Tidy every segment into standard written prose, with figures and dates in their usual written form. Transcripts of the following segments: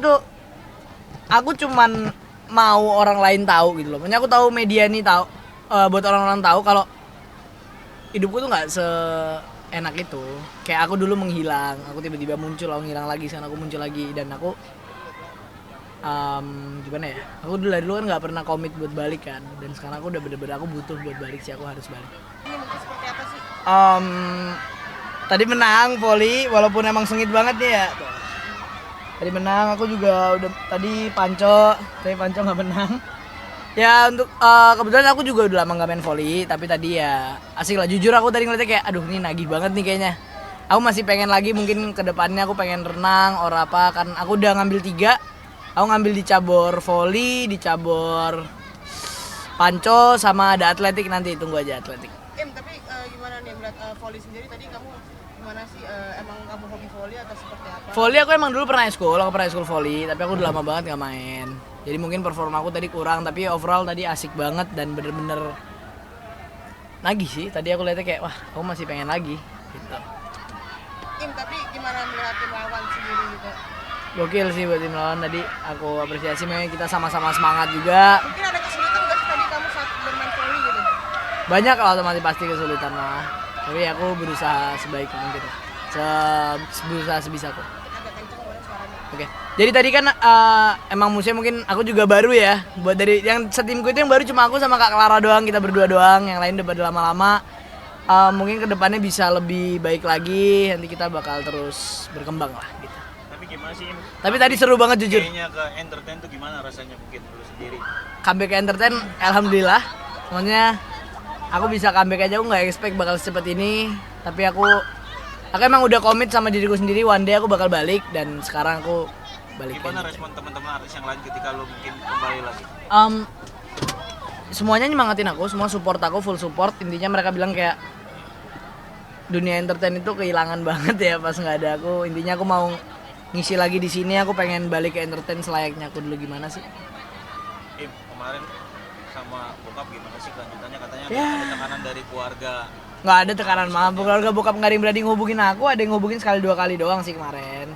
Tuh aku cuman mau orang lain tahu gitu loh. Makanya aku tahu media nih tahu, buat orang-orang tahu kalau hidupku tuh nggak seenak itu. Kayak aku dulu menghilang, aku tiba-tiba muncul, aku ngilang lagi, sekarang aku muncul lagi, dan aku gimana ya? Aku dulu dari dulu kan nggak pernah komit buat balik kan, dan sekarang aku udah bener-bener aku butuh buat balik sih, aku harus balik. Ini mungkin seperti apa sih? Em, Tadi menang volley walaupun emang sengit banget nih ya. Tuh. Tadi menang, aku juga udah tadi panco nggak menang. Ya untuk kebetulan aku juga udah lama nggak main volley, tapi tadi ya asik lah. Jujur aku tadi ngeliatnya kayak, aduh ini nagih banget nih kayaknya. Aku masih pengen lagi, mungkin kedepannya aku pengen renang or apa kan. Aku udah ngambil 3. Aku ngambil di cabur volley, di cabur panco, sama ada atletik, nanti tunggu aja atletik. Tapi gimana nih melihat volley sendiri tadi kamu gimana sih? Emang kamu hobi volley atau seperti apa? Volley aku emang dulu pernah aku pernah school volley, tapi aku udah lama banget nggak main. Jadi mungkin performa aku tadi kurang, tapi overall tadi asik banget dan bener-bener nagih sih. Tadi aku lihatnya kayak, wah aku masih pengen lagi gitu. Tapi gimana melihat tim lawan sendiri gitu? Gokil sih buat tim lawan tadi, aku apresiasi, memang kita sama-sama semangat juga. Mungkin ada kesulitan nggak sih tadi kamu saat bermain volley gitu? Banyak lah otomatis pasti kesulitan lah, tapi aku berusaha sebaik mungkin, berusaha sebisaku. Agak kenceng boleh suaranya. Oke, jadi tadi kan emang musim mungkin aku juga baru ya. Buat dari yang setimku itu yang baru cuma aku sama Kak Clara doang, kita berdua doang. Yang lain udah pada lama-lama. Mungkin kedepannya bisa lebih baik lagi. Nanti kita bakal terus berkembang lah gitu. Tapi gimana sih? Tapi tadi seru banget jujur. Kayaknya ke entertain tuh gimana rasanya mungkin lu sendiri? Comeback ke entertain, alhamdulillah. Maksudnya aku bisa comeback aja, aku nggak expect bakal secepat ini. Tapi aku emang udah komit sama diriku sendiri, one day aku bakal balik, dan sekarang aku balik. Gimana respon teman-teman artis yang lain ketika lu mungkin kembali lagi? Semuanya nyemangatin aku, semua support aku, full support. Intinya mereka bilang kayak dunia entertain itu kehilangan banget ya pas nggak ada aku. Intinya aku mau ngisi lagi di sini, aku pengen balik ke entertain selayaknya aku dulu. Gimana sih? Kemarin sama bokap gimana sih kelanjutannya, katanya Ya. ada tekanan dari keluarga. Nggak ada tekanan, maaf, keluarga bokap nggak ada yang berani ngehubungin aku, ada yang ngehubungin sekali 2 kali doang sih kemarin.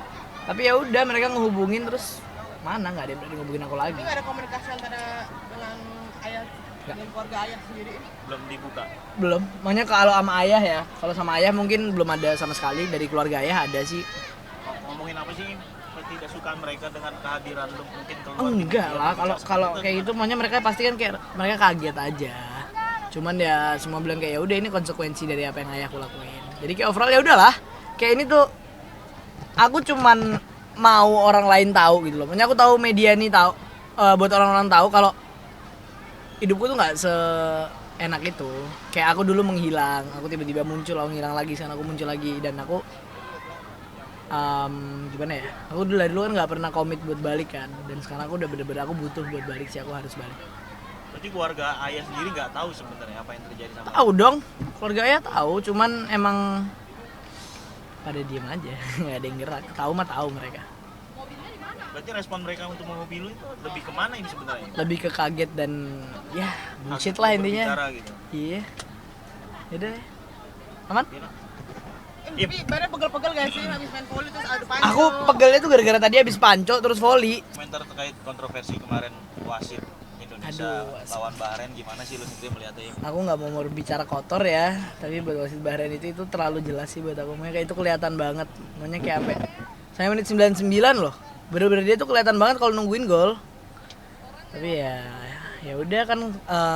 Tapi ya udah, mereka ngehubungin terus mana nggak ada yang berani ngehubungin aku lagi. Tapi nggak ada komunikasi antara dengan ayah Nggak. dan keluarga ayah sendiri ini? Belum dibuka. Belum, makanya kalau sama ayah ya, kalau sama ayah mungkin belum ada sama sekali. Dari keluarga ayah ada sih. Ngomongin apa sih ketidaksukaan mereka dengan kehadiran lu mungkin keluar? Enggak lah, kalau kayak gitu makanya mereka pasti kan kayak mereka kaget aja. Cuman ya semua bilang kayak ya udah, ini konsekuensi dari apa yang ayahku lakuin. Jadi kayak overall ya udahlah. Kayak ini tuh aku cuman mau orang lain tahu gitu loh. Makanya aku tahu media nih tahu, buat orang-orang tahu kalau hidupku tuh nggak seenak itu. Kayak aku dulu menghilang, aku tiba-tiba muncul, aku ngilang lagi, sekarang aku muncul lagi, dan aku gimana ya? Aku dulu dari dulu kan nggak pernah komit buat balik kan, dan sekarang aku udah bener-bener aku butuh buat balik sih, aku harus balik. Berarti keluarga ayah sendiri nggak tahu sebenarnya apa yang terjadi sama Tahu dong, keluarga ayah tahu, cuman emang pada diem aja, nggak ada yang gerak. Tahu mah tahu mereka. Berarti respon mereka untuk mengopi lu itu lebih kemana ini sebenarnya? Lebih ke kaget dan ya bullshit Kaget lah untuk intinya. berbicara gitu. Iya. Yaudah, aman? Gila. Tapi badan pegel-pegel gak sih habis main volley terus ada panco? Aku pegelnya tuh gara-gara tadi habis panco terus volley. Komentar terkait kontroversi kemarin wasit Indonesia Aduh, wasit. lawan Bahrain, gimana sih lu sendiri melihatnya? Aku nggak mau berbicara kotor ya, tapi buat wasit Bahrain itu terlalu jelas sih buat aku. Makanya kayak itu kelihatan banget. Makanya kayak apa? Saya menit 99 loh. Bener-bener dia tuh kelihatan banget kalau nungguin gol. Tapi ya udah kan,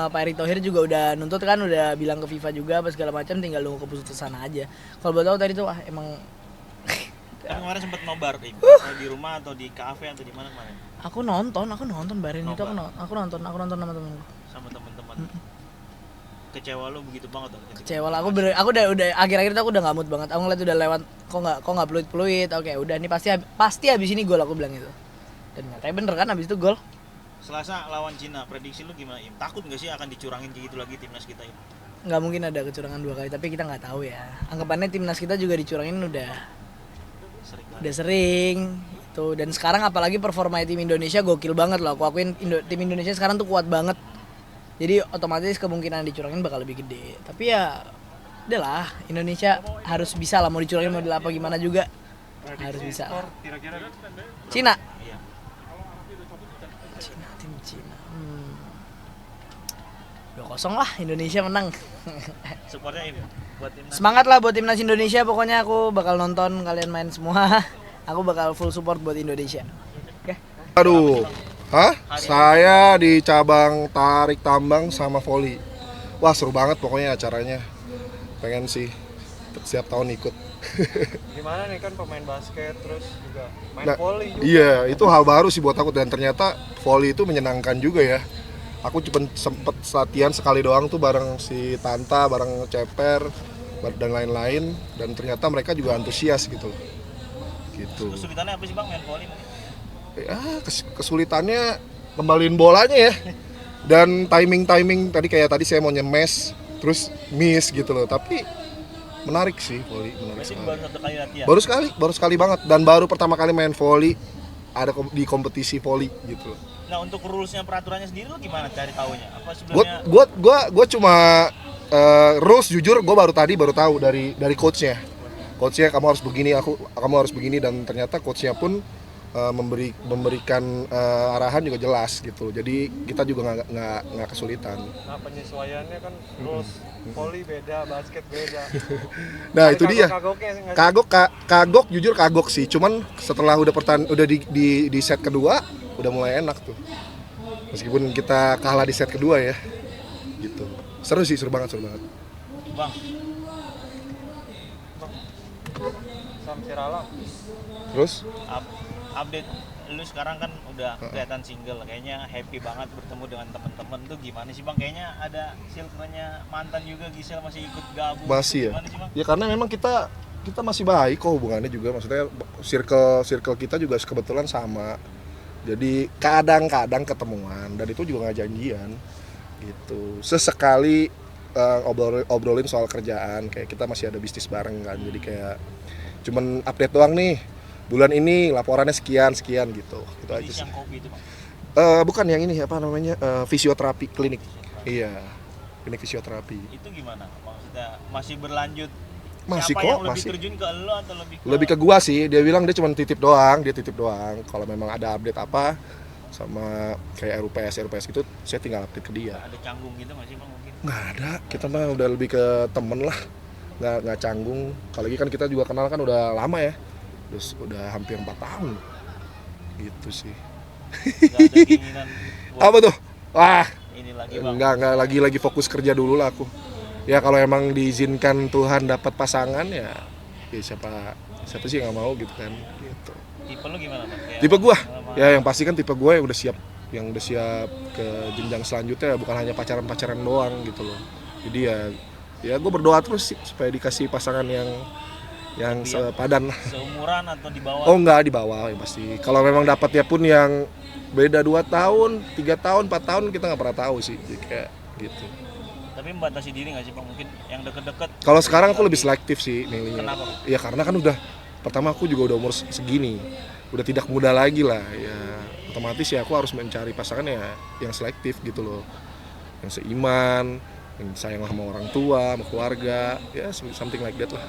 Pak Erick Thohir juga udah nuntut kan, udah bilang ke FIFA juga apa segala macam, tinggal nunggu keputusan aja. Kalau buat aku tadi tuh emang Kan kemarin sempat nobar di rumah atau di kafe atau di mana kemarin? aku nonton Bahrain itu, aku nonton sama temen-temenku. Sama teman-teman. Kecewa lu begitu banget dong? Kecewa lah, aku udah akhir-akhir itu aku udah nggak mood banget. Aku ngeliat udah lewat, kok nggak peluit. Oke udah, ini pasti habis ini gol, aku bilang itu. Dan nyatanya bener kan, habis itu gol. Selasa lawan Cina, prediksi lu gimana, Im? Takut nggak sih akan dicurangin kayak gitu lagi timnas kita, Im? Nggak mungkin ada kecurangan 2 kali, tapi kita nggak tahu ya. Anggapannya timnas kita juga dicurangin Sering banget. udah sering itu. Dan sekarang apalagi performa tim Indonesia gokil banget loh. Aku akuin tim Indonesia sekarang tuh kuat banget. Jadi otomatis kemungkinan dicurangin bakal lebih gede. Tapi ya udahlah, Indonesia harus bisa lah, mau dicurangin model apa gimana juga harus bisa. Kira-kira Cina iya. 2-0 lah Indonesia menang. Supportnya Im buat timnas. Semangat lah buat timnas Indonesia, pokoknya aku bakal nonton kalian main semua. Aku bakal full support buat Indonesia. Oke. Aduh, saya di cabang tarik tambang sama volley. Wah seru banget pokoknya acaranya. Pengen sih setiap tahun ikut. Gimana nih kan pemain basket terus juga main Nah, volley juga. iya, itu hal baru sih buat aku dan ternyata volley itu menyenangkan juga ya. Aku cuma sempet latihan sekali doang tuh bareng si Tanta, bareng Ceper dan lain-lain dan ternyata mereka juga antusias gitu loh. Gitu. Kesulitannya apa sih Bang main volley? Ya, kesulitannya kembaliin bolanya ya. Dan timing tadi kayak tadi saya mau nyemes terus miss gitu loh. Tapi menarik sih volley, menarik Berarti sekali. baru 1 kali latihan. Baru sekali banget dan baru pertama kali main volley ada di kompetisi volley gitu loh. Nah, untuk rulesnya peraturannya sendiri lo gimana cari taunya? Apa Gue sebelumnya? gua cuma rules jujur gue baru tahu dari coachnya. Coachnya kamu harus begini, kamu harus begini dan ternyata coachnya pun memberikan arahan juga jelas gitu. Jadi kita juga nggak kesulitan. Nah penyesuaiannya kan rules volley beda, basket beda. Nah itu dia. Kagok-kagoknya nggak sih? Kagok jujur kagok sih. Cuman setelah udah di set kedua udah mulai enak tuh. Meskipun kita kalah di set kedua ya. Gitu. Seru sih, seru banget. Bang, Sam Siralam. Terus update lu sekarang kan udah kelihatan single, kayaknya happy banget bertemu dengan teman-teman tuh gimana sih Bang? Kayaknya ada circle-nya mantan juga, Gisel masih ikut gabung. masih ya. Gimana sih Bang? Ya karena memang kita masih baik kok hubungannya juga. Maksudnya circle kita juga kebetulan sama. Jadi kadang-kadang ketemuan dan itu juga nggak janjian gitu. Sesekali obrolin soal kerjaan, kayak kita masih ada bisnis bareng kan. Jadi kayak cuman update doang nih. Bulan ini laporannya sekian gitu. Itu aja Bisnis sih. yang kopi itu Bang. Bukan yang ini apa namanya? Fisioterapi klinik. Iya. Klinik fisioterapi. Itu gimana? Maksudnya masih berlanjut? Masih Siapa kok, yang lebih masih. terjun ke lu atau Lebih ke gua sih, dia bilang dia cuma titip doang. Kalau memang ada update apa sama kayak RUPS gitu, saya tinggal update ke dia. ada canggung gitu nggak sih Bang mungkin? Nggak ada, kita mah udah lebih ke temen lah, nggak canggung. Apalagi kan kita juga kenal kan udah lama ya, terus udah hampir 4 tahun, gitu sih. Nggak ada keinginan buat Apa tuh? Wah, ini lagi Bang? nggak lagi fokus kerja dulu lah aku. Ya kalau emang diizinkan Tuhan dapat pasangan ya siapa sih yang nggak mau gitu kan. Gitu. Tipe lu gimana Bang? Kayak Tipe gua, sama- ya yang pasti kan tipe gua yang udah siap ke jenjang selanjutnya, bukan hanya pacaran doang gitu loh. Jadi ya gue berdoa terus sih supaya dikasih pasangan yang sepadan lah. seumuran atau di bawah? Oh enggak, di bawah yang pasti. Kalau memang dapat ya pun yang beda 2 tahun, 3 tahun, 4 tahun kita nggak pernah tahu sih. Jadi kayak gitu. Tapi membatasi diri nggak sih Bang? Mungkin yang deket-deket. Kalau sekarang aku lebih selektif sih milihnya. Kenapa? Ya karena kan pertama aku juga udah umur segini, udah tidak muda lagi lah. Ya otomatis ya aku harus mencari pasangan ya yang selektif gitu loh, yang seiman, yang sayang sama orang tua, sama keluarga, ya something like that lah.